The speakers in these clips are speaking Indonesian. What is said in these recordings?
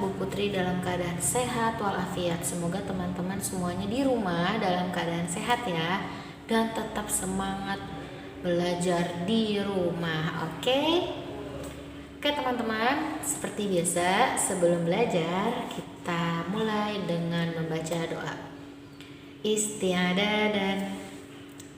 Bu Putri dalam keadaan sehat walafiat. Semoga teman-teman semuanya di rumah dalam keadaan sehat ya, dan tetap semangat belajar di rumah. Oke teman-teman, seperti biasa sebelum belajar kita mulai dengan membaca doa istiadah dan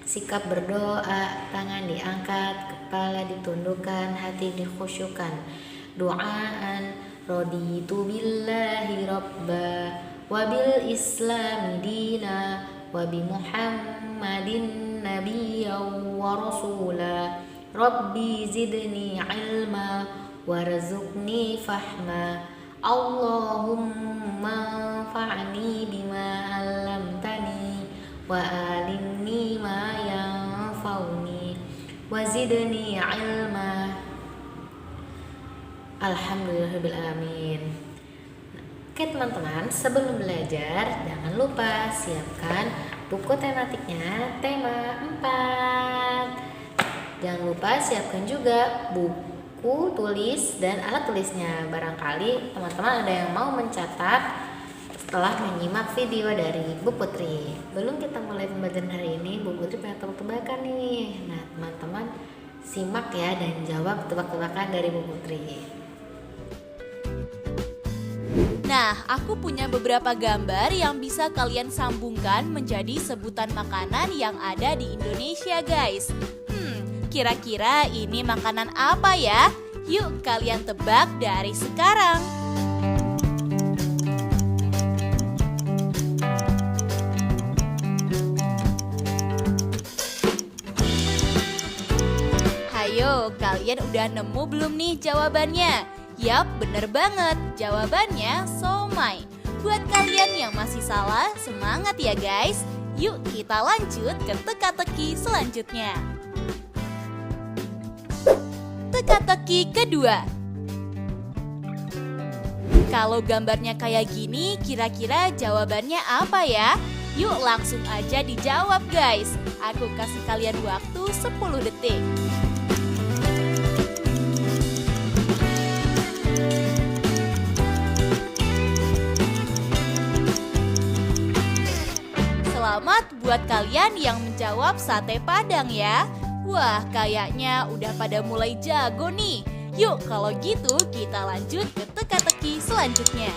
sikap berdoa. Tangan diangkat, kepala ditundukkan, hati dikhusyukkan. Doaan raditu billahi rabba wa bil islami dina wa bi muhammadin nabiyya wa rasula. Rabbi zidni ilma warzuqni fahma. Allahumma fa'ni bima 'allamtani wa alimni ma yanfa'uni wa zidni ilma. Alhamdulillahirabbil alamin. Oke teman-teman, sebelum belajar jangan lupa siapkan buku tematiknya tema 4. Jangan lupa siapkan juga buku tulis dan alat tulisnya. Barangkali teman-teman ada yang mau mencatat setelah menyimak video dari Bu Putri. Belum kita mulai pembelajaran hari ini, Bu Putri punya tebak-tebakan nih. Nah teman-teman simak ya dan jawab tebak-tebakan dari Bu Putri. Nah, aku punya beberapa gambar yang bisa kalian sambungkan menjadi sebutan makanan yang ada di Indonesia, guys. Kira-kira ini makanan apa ya? Yuk kalian tebak dari sekarang. Hayo, kalian udah nemu belum nih jawabannya? Yap, bener banget. Jawabannya somai. Buat kalian yang masih salah, semangat ya guys. Yuk kita lanjut ke teka-teki selanjutnya. Teka-teki kedua. Kalau gambarnya kayak gini, kira-kira jawabannya apa ya? Yuk langsung aja dijawab guys. Aku kasih kalian waktu 10 detik. Selamat buat kalian yang menjawab sate Padang ya. Wah, kayaknya udah pada mulai jago nih. Yuk, kalau gitu kita lanjut ke teka-teki selanjutnya.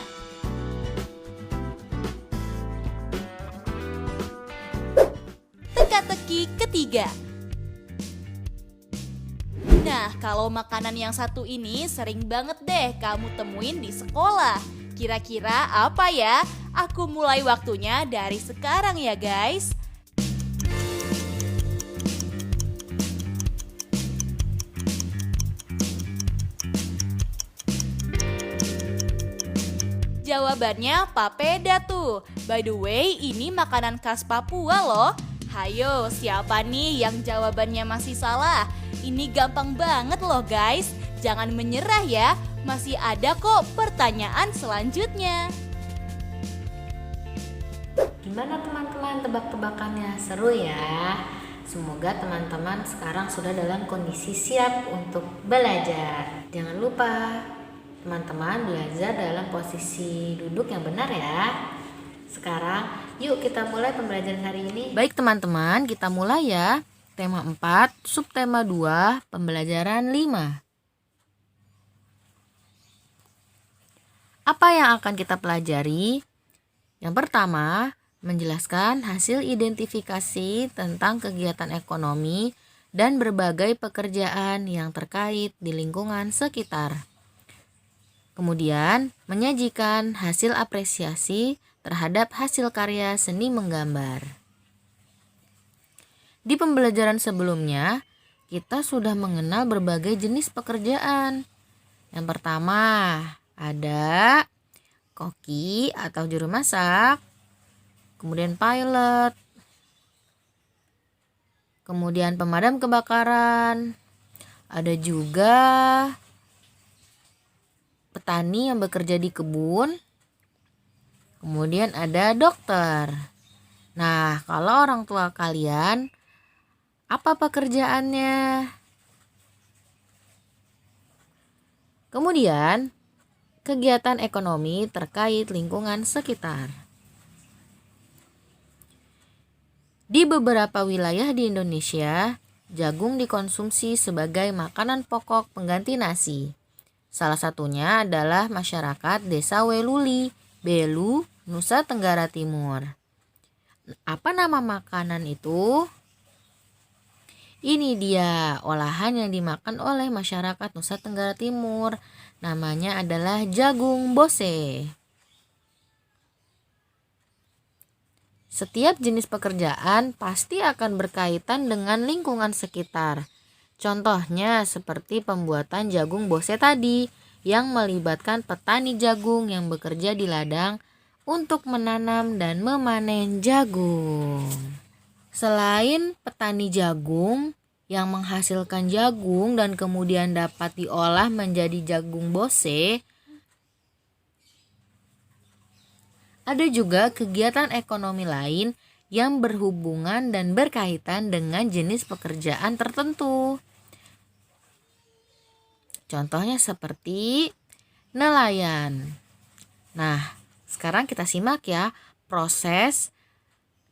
Teka-teki ketiga. Nah, kalau makanan yang satu ini sering banget deh kamu temuin di sekolah. Kira-kira apa ya? Aku mulai waktunya dari sekarang ya guys. Jawabannya papeda tuh. By the way, ini makanan khas Papua loh. Hayo, siapa nih yang jawabannya masih salah? Ini gampang banget loh guys. Jangan menyerah ya. Masih ada kok pertanyaan selanjutnya. Gimana teman-teman tebak-tebakannya? Seru ya? Semoga teman-teman sekarang sudah dalam kondisi siap untuk belajar. Jangan lupa teman-teman belajar dalam posisi duduk yang benar ya. Sekarang yuk kita mulai pembelajaran hari ini. Baik teman-teman, kita mulai ya. Tema 4, subtema 2, pembelajaran 5. Apa yang akan kita pelajari? Yang pertama, menjelaskan hasil identifikasi tentang kegiatan ekonomi dan berbagai pekerjaan yang terkait di lingkungan sekitar. Kemudian, menyajikan hasil apresiasi terhadap hasil karya seni menggambar. Di pembelajaran sebelumnya, kita sudah mengenal berbagai jenis pekerjaan. Yang pertama, ada koki atau juru masak, kemudian pilot, kemudian pemadam kebakaran, ada juga petani yang bekerja di kebun, kemudian ada dokter. Nah, kalau orang tua kalian, apa pekerjaannya? Kemudian, kegiatan ekonomi terkait lingkungan sekitar. Di beberapa wilayah di Indonesia, jagung dikonsumsi sebagai makanan pokok pengganti nasi. Salah satunya adalah masyarakat Desa Weluli, Belu, Nusa Tenggara Timur. Apa nama makanan itu? Ini dia olahan yang dimakan oleh masyarakat Nusa Tenggara Timur. Namanya adalah jagung bose. Setiap jenis pekerjaan pasti akan berkaitan dengan lingkungan sekitar. Contohnya seperti pembuatan jagung bose tadi yang melibatkan petani jagung yang bekerja di ladang untuk menanam dan memanen jagung. Selain petani jagung yang menghasilkan jagung dan kemudian dapat diolah menjadi jagung bose, ada juga kegiatan ekonomi lain yang berhubungan dan berkaitan dengan jenis pekerjaan tertentu. Contohnya seperti nelayan. Nah, sekarang kita simak ya proses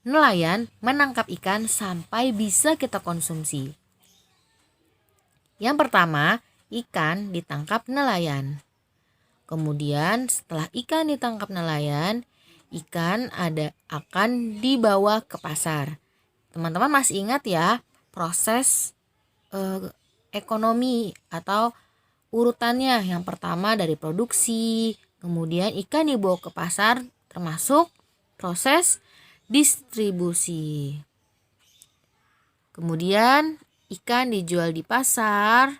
nelayan menangkap ikan sampai bisa kita konsumsi. Yang pertama, ikan ditangkap nelayan. Kemudian setelah ikan ditangkap nelayan, ikan akan dibawa ke pasar. Teman-teman masih ingat ya proses ekonomi atau urutannya. Yang pertama dari produksi, kemudian ikan dibawa ke pasar, termasuk proses distribusi. Kemudian ikan dijual di pasar.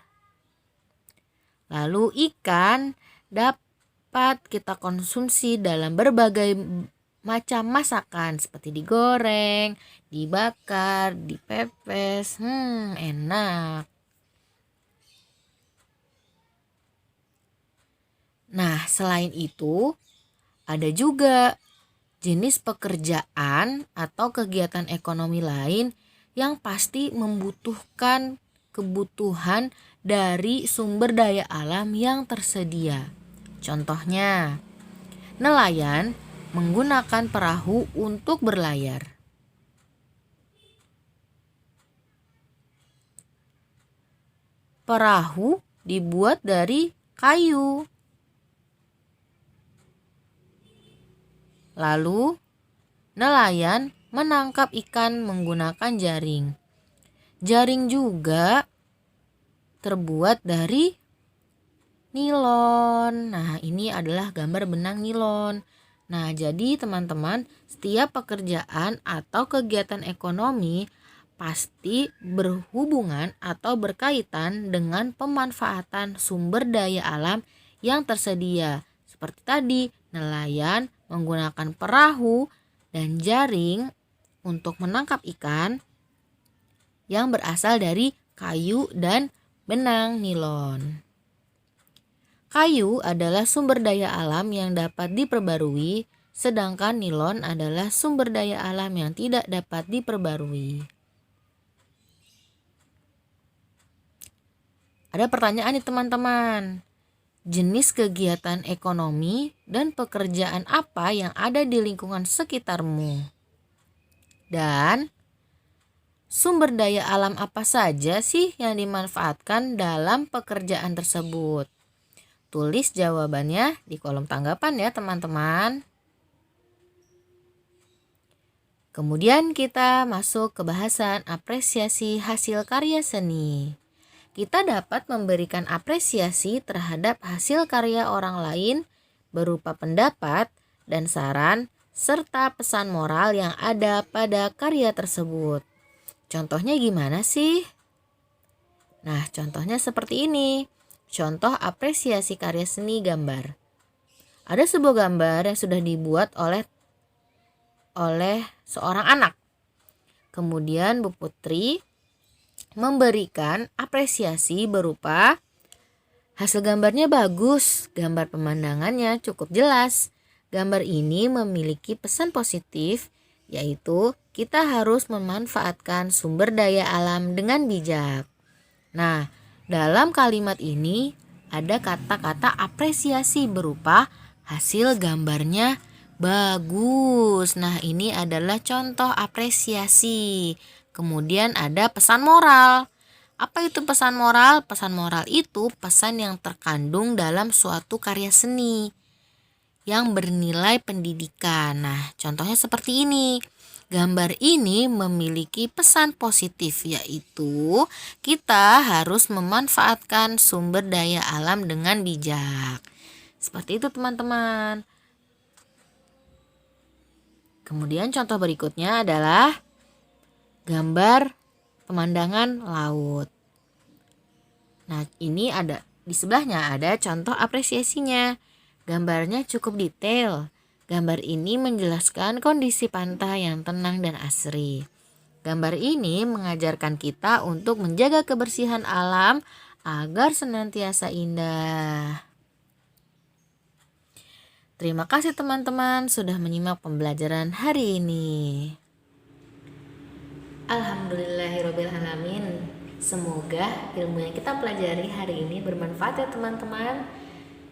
Lalu ikan dapat kita konsumsi dalam berbagai macam masakan seperti digoreng, dibakar, dipepes. Enak. Nah, selain itu ada juga jenis pekerjaan atau kegiatan ekonomi lain yang pasti membutuhkan kebutuhan dari sumber daya alam yang tersedia. Contohnya, nelayan menggunakan perahu untuk berlayar. Perahu dibuat dari kayu. Lalu, nelayan menangkap ikan menggunakan jaring. Jaring juga terbuat dari nilon. Nah, ini adalah gambar benang nilon. Nah, jadi teman-teman, setiap pekerjaan atau kegiatan ekonomi pasti berhubungan atau berkaitan dengan pemanfaatan sumber daya alam yang tersedia. Seperti tadi, nelayan menggunakan perahu dan jaring untuk menangkap ikan yang berasal dari kayu dan benang nilon. Kayu adalah sumber daya alam yang dapat diperbarui, sedangkan nilon adalah sumber daya alam yang tidak dapat diperbarui. Ada pertanyaan nih teman-teman. Jenis kegiatan ekonomi dan pekerjaan apa yang ada di lingkungan sekitarmu? Dan sumber daya alam apa saja sih yang dimanfaatkan dalam pekerjaan tersebut? Tulis jawabannya di kolom tanggapan ya teman-teman. Kemudian kita masuk ke bahasan apresiasi hasil karya seni. Kita dapat memberikan apresiasi terhadap hasil karya orang lain berupa pendapat dan saran serta pesan moral yang ada pada karya tersebut. Contohnya gimana sih? Nah, contohnya seperti ini. Contoh apresiasi karya seni gambar. Ada sebuah gambar yang sudah dibuat oleh seorang anak. Kemudian Bu Putri memberikan apresiasi berupa hasil gambarnya bagus, gambar pemandangannya cukup jelas. Gambar ini memiliki pesan positif, yaitu kita harus memanfaatkan sumber daya alam dengan bijak. Nah, dalam kalimat ini ada kata-kata apresiasi berupa hasil gambarnya bagus. Nah, ini adalah contoh apresiasi. Kemudian ada pesan moral. Apa itu pesan moral? Pesan moral itu pesan yang terkandung dalam suatu karya seni yang bernilai pendidikan. Nah, contohnya seperti ini. Gambar ini memiliki pesan positif, yaitu kita harus memanfaatkan sumber daya alam dengan bijak. Seperti itu teman-teman. Kemudian contoh berikutnya adalah gambar pemandangan laut. Nah, ini ada di sebelahnya ada contoh apresiasinya. Gambarnya cukup detail. Gambar ini menjelaskan kondisi pantai yang tenang dan asri. Gambar ini mengajarkan kita untuk menjaga kebersihan alam agar senantiasa indah. Terima kasih teman-teman sudah menyimak pembelajaran hari ini. Alhamdulillahirrabbilalamin. Semoga ilmu yang kita pelajari hari ini bermanfaat ya teman-teman.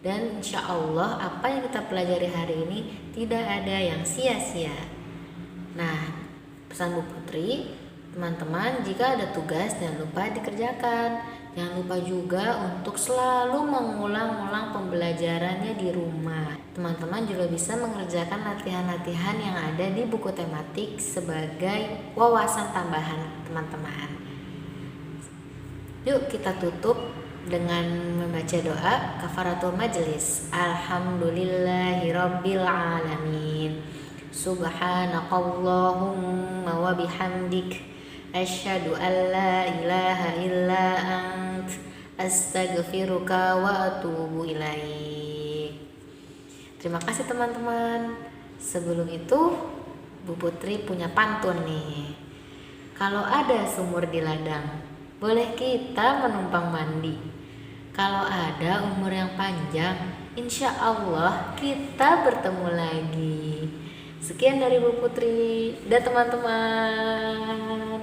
Dan insya Allah apa yang kita pelajari hari ini tidak ada yang sia-sia. Nah, pesan Bu Putri, teman-teman jika ada tugas jangan lupa dikerjakan. Jangan lupa juga untuk selalu mengulang-ulang pembelajarannya di rumah. Teman-teman juga bisa mengerjakan latihan-latihan yang ada di buku tematik sebagai wawasan tambahan teman-teman. Yuk kita tutup dengan membaca doa kafaratul majelis. Alhamdulillahirabbil alamin. Subhanakallahumma wa bihamdik asyhadu an la ilaha illa ant astaghfiruka wa atubu ilaik. Terima kasih teman-teman. Sebelum itu Bu Putri punya pantun nih. Kalau ada sumur di ladang, boleh kita menumpang mandi. Kalau ada umur yang panjang, insya Allah kita bertemu lagi. Sekian dari Bu Putri dan teman-teman.